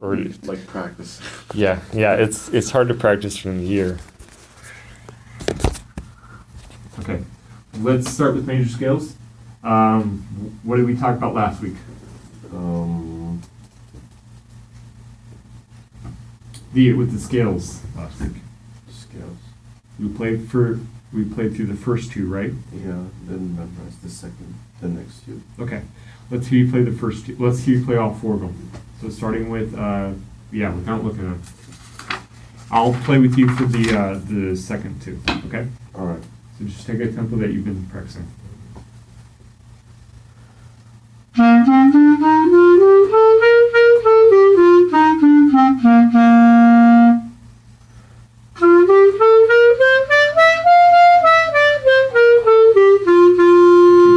Or like practice. yeah, it's hard to practice from the ear. Okay, let's start with major scales. What did we talk about last week? With the scales last week. Scales. We played through the first two, right? Yeah, then memorize the next two. Okay, let's hear you play the first two. Let's hear you play all four of them. So starting with, without looking at them. I'll play with you for the second two, okay? All right. So just take a tempo that you've been practicing. Keep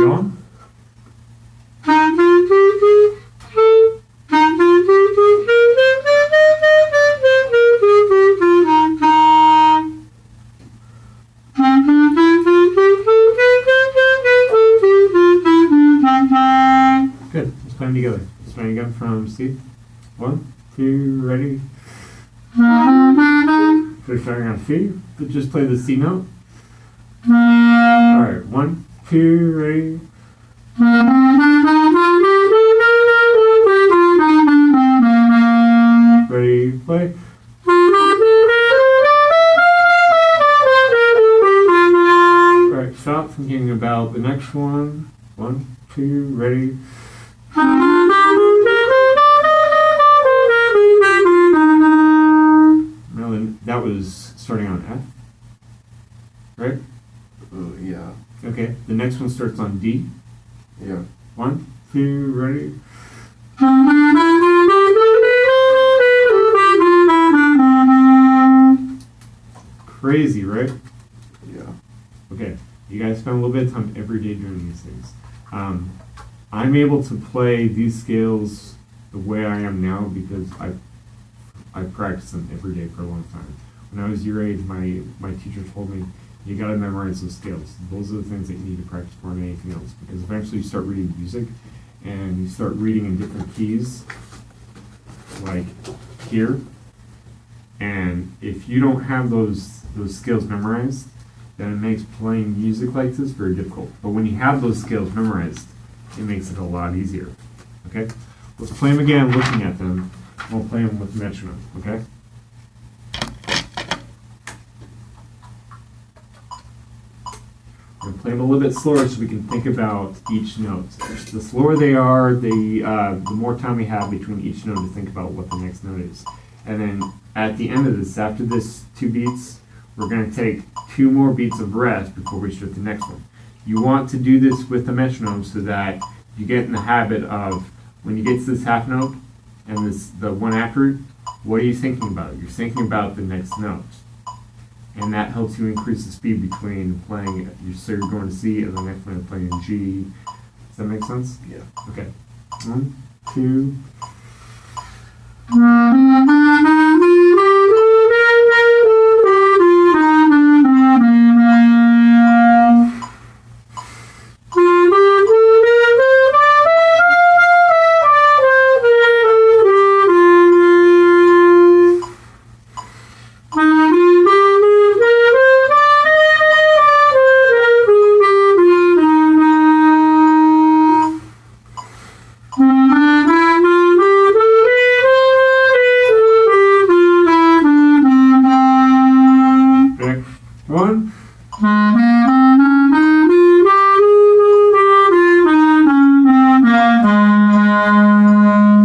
going. Good. Let's play them together. Let's play again from C. 1, 2, ready. So we're starting on C. But just play the C note. All right. 1, 2, ready. Ready, play. All right. Stop thinking about the next one. 1, 2, ready. Now then, that was starting on F, right? Yeah. Okay, the next one starts on D. Yeah. 1, 2, ready. Crazy, right? Yeah. Okay, you guys spend a little bit of time every day doing these things. I'm able to play these scales the way I am now because I practiced them every day for a long time. When I was your age, my teacher told me, you got to memorize those scales. Those are the things that you need to practice more than anything else, because eventually you start reading music and you start reading in different keys, like here. And if you don't have those skills memorized, then it makes playing music like this very difficult. But when you have those skills memorized, it makes it a lot easier. Okay? Let's play them again, looking at them. We'll play them with metronome, okay? We're going to play them a little bit slower so we can think about each note. The slower they are, the more time we have between each note to think about what the next note is. And then at the end of this, after this 2 beats, we're going to take 2 more beats of rest before we start the next one. You want to do this with the metronome so that you get in the habit of, when you get to this half note and the one after it, what are you thinking about? You're thinking about the next note. And that helps you increase the speed between playing, so you're going to C and the next one you're playing in G. Does that make sense? Yeah. Okay. 1, 2. One.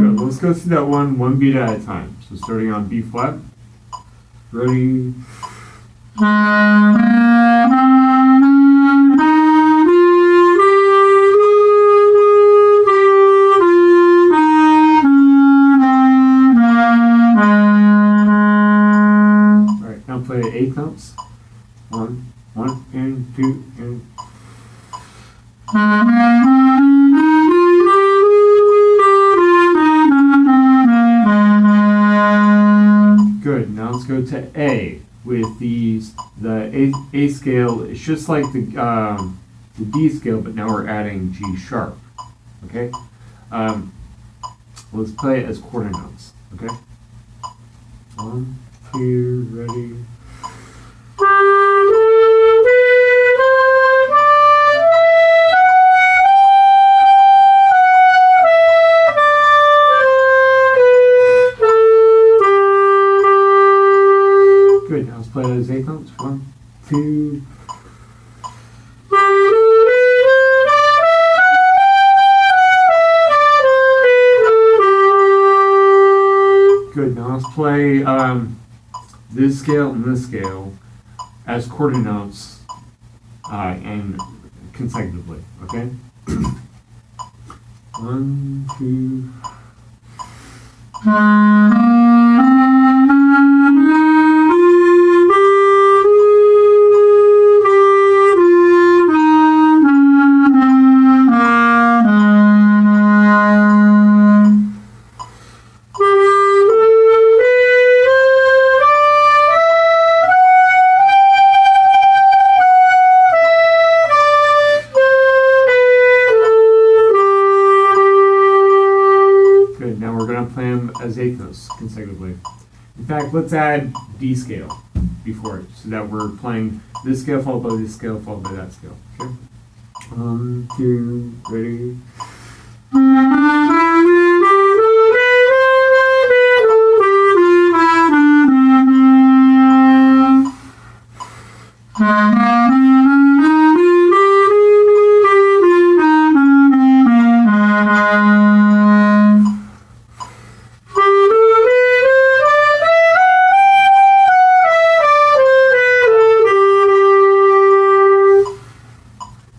Good. Let's go through that one beat at a time. So starting on B flat. Ready. All right, now play 8 notes. 1, and 2, and. Good. Now let's go to A with the A scale. It's just like the D scale, but now we're adding G sharp. Okay. Let's play it as quarter notes. Okay. 1, 2, ready. Good, now let's play those 8 notes. 1, 2. Good, now let's play this scale and this scale as quarter notes and consecutively, okay? 1, 2. Good, now we're going to play them as 8 notes consecutively. In fact, let's add D scale before it so that we're playing this scale followed by this scale followed by that scale. Okay? 1, 2, ready.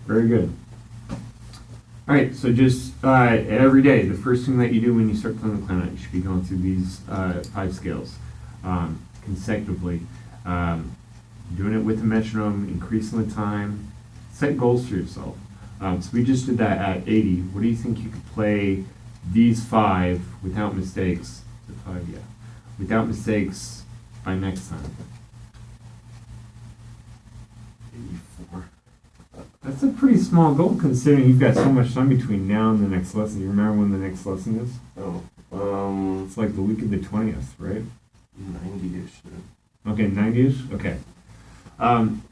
Very good. All right, so just every day, the first thing that you do when you start playing the clarinet, you should be going through these 5 scales consecutively. Doing it with the metronome, increasing the time, set goals for yourself. So we just did that at 80. What do you think you could play these 5 without mistakes? The 5, yeah. Without mistakes by next time. 84. That's a pretty small goal considering you've got so much time between now and the next lesson. You remember when the next lesson is? Oh, It's like the week of the 20th, right? 90-ish. Okay, 90-ish? Okay.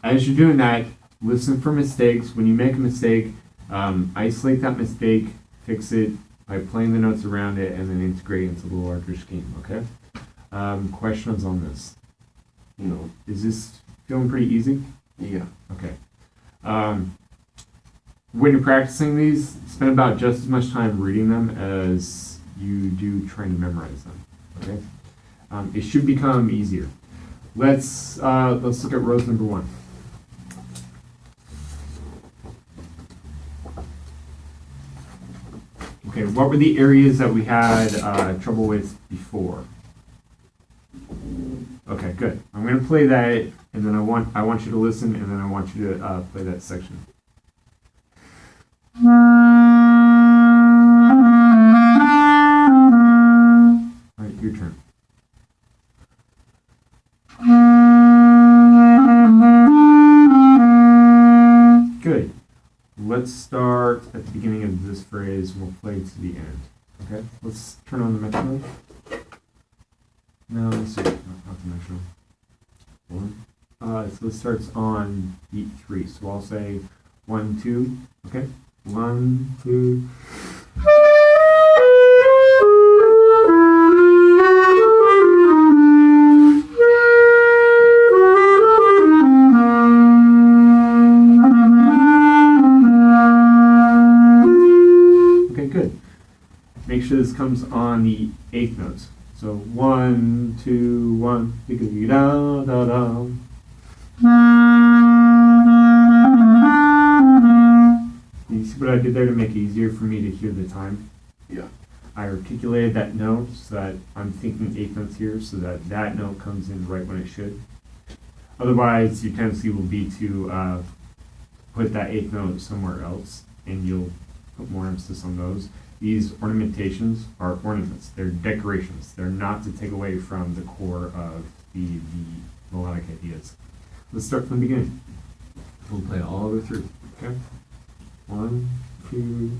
As you're doing that, listen for mistakes. When you make a mistake, isolate that mistake, fix it by playing the notes around it, and then integrate into the larger scheme, okay? Questions on this? No. Is this feeling pretty easy? Yeah. Okay. When you're practicing these, spend about just as much time reading them as you do trying to memorize them. Okay. It should become easier. Let's look at rows number 1. Okay, what were the areas that we had trouble with before? Okay, good. I'm going to play that, and then I want you to listen, and then I want you to play that section. All right, your turn. Good. Let's start at the beginning of this phrase, and we'll play to the end. Okay? Let's turn on the metronome. No, let's see. Not the metronome. 1. So this starts on beat 3. So I'll say 1, 2. Okay? 1, 2. Okay, good. Make sure this comes on the 8th notes. So 1, 2, 1, da da da. You see what I did there to make it easier for me to hear the time? Yeah. I articulated that note so that I'm thinking 8 notes here, so that that note comes in right when it should. Otherwise, your tendency will be to put that 8th note somewhere else, and you'll put more emphasis on those. These ornamentations are ornaments. They're decorations. They're not to take away from the core of the melodic ideas. Let's start from the beginning. We'll play all the way through. Okay? 1, 2.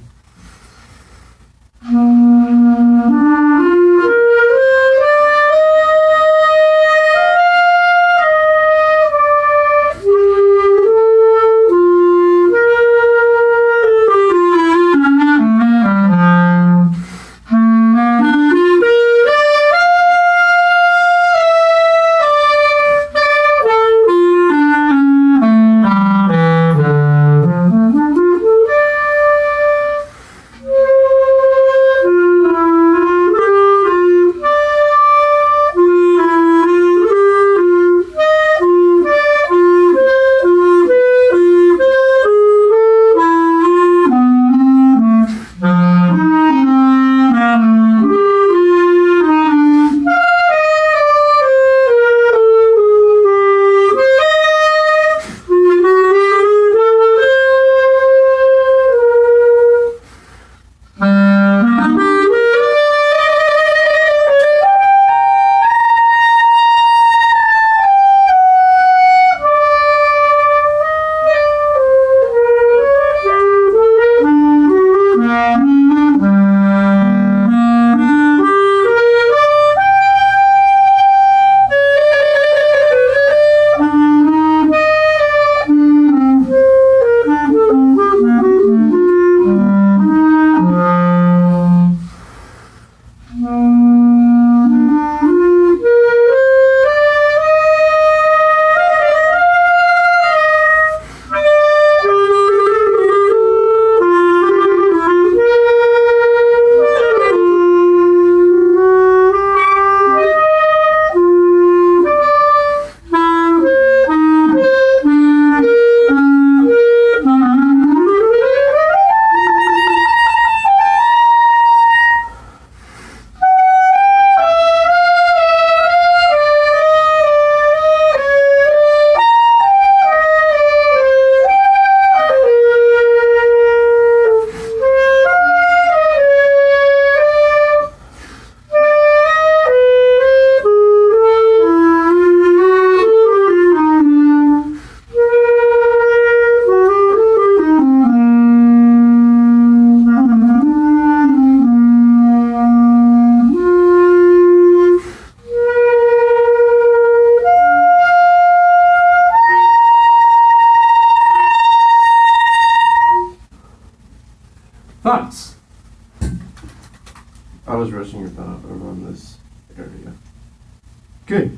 Good.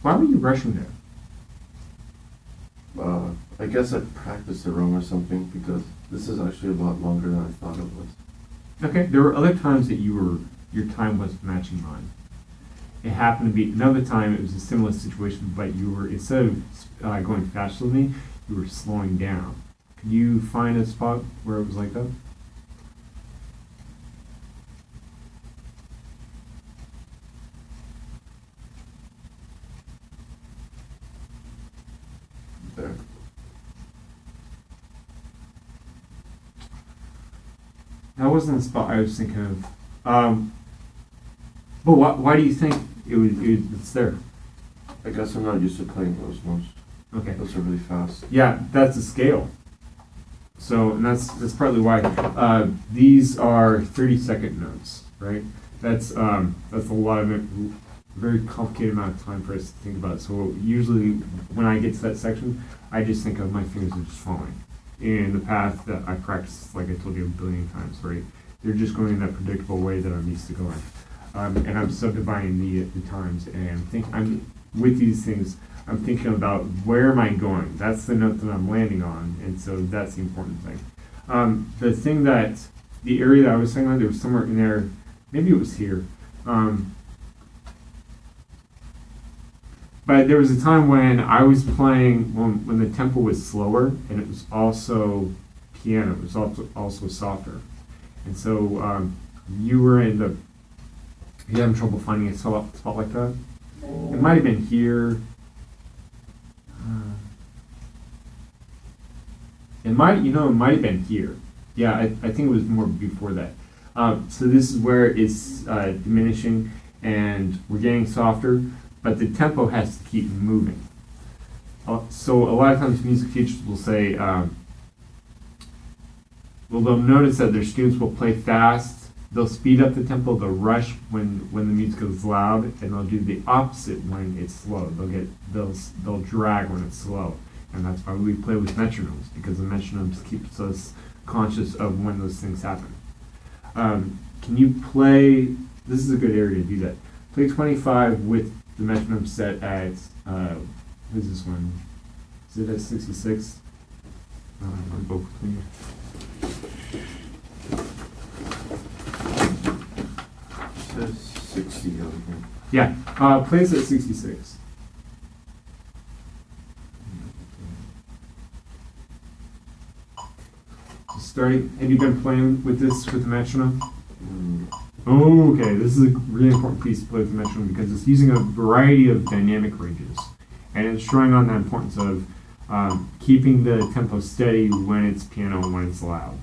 Why were you rushing there? I guess I practiced it wrong or something because this is actually a lot longer than I thought it was. Okay, there were other times that your time wasn't matching mine. It happened to be another time. It was a similar situation, but you were, instead of going faster than me, you were slowing down. Could you find a spot where it was like that? There. That wasn't the spot I was thinking of. But why do you think it's there? I guess I'm not used to playing those notes. Okay. Those are really fast. Yeah, that's a scale. So, and that's partly why these are 30-second notes, right? That's a lot of it, very complicated amount of time for us to think about. So usually when I get to that section, I just think of my fingers are just falling in the path that I practiced, like I told you a billion times, right? They're just going in that predictable way that I'm used to going. And I'm subdividing the times, and I'm with these things. I'm thinking about where am I going? That's the note that I'm landing on, and so that's the important thing. The area that I was saying, there was somewhere in there, maybe it was here. But there was a time when I was playing when the tempo was slower, and it was also piano. It was also softer, and so you were you having trouble finding a spot like that. It might have been here. It might have been here. Yeah, I think it was more before that. So this is where it's diminishing, and we're getting softer, but the tempo has to keep moving. So a lot of times music teachers will say, they'll notice that their students will play fast. They'll speed up the tempo. They'll rush when the music is loud, and they'll do the opposite when it's slow. They'll drag when it's slow, and that's why we play with metronomes, because the metronomes keeps us conscious of when those things happen. Can you play? This is a good area to do that. Play 25 with the metronome set at what is this one? Is it at 66? Both with me. It says 60 over here. Yeah, play this at 66. Just starting. Have you been playing with this with the metronome? Oh, okay. This is a really important piece to play with the metronome because it's using a variety of dynamic ranges, and it's showing on the importance of keeping the tempo steady when it's piano and when it's loud.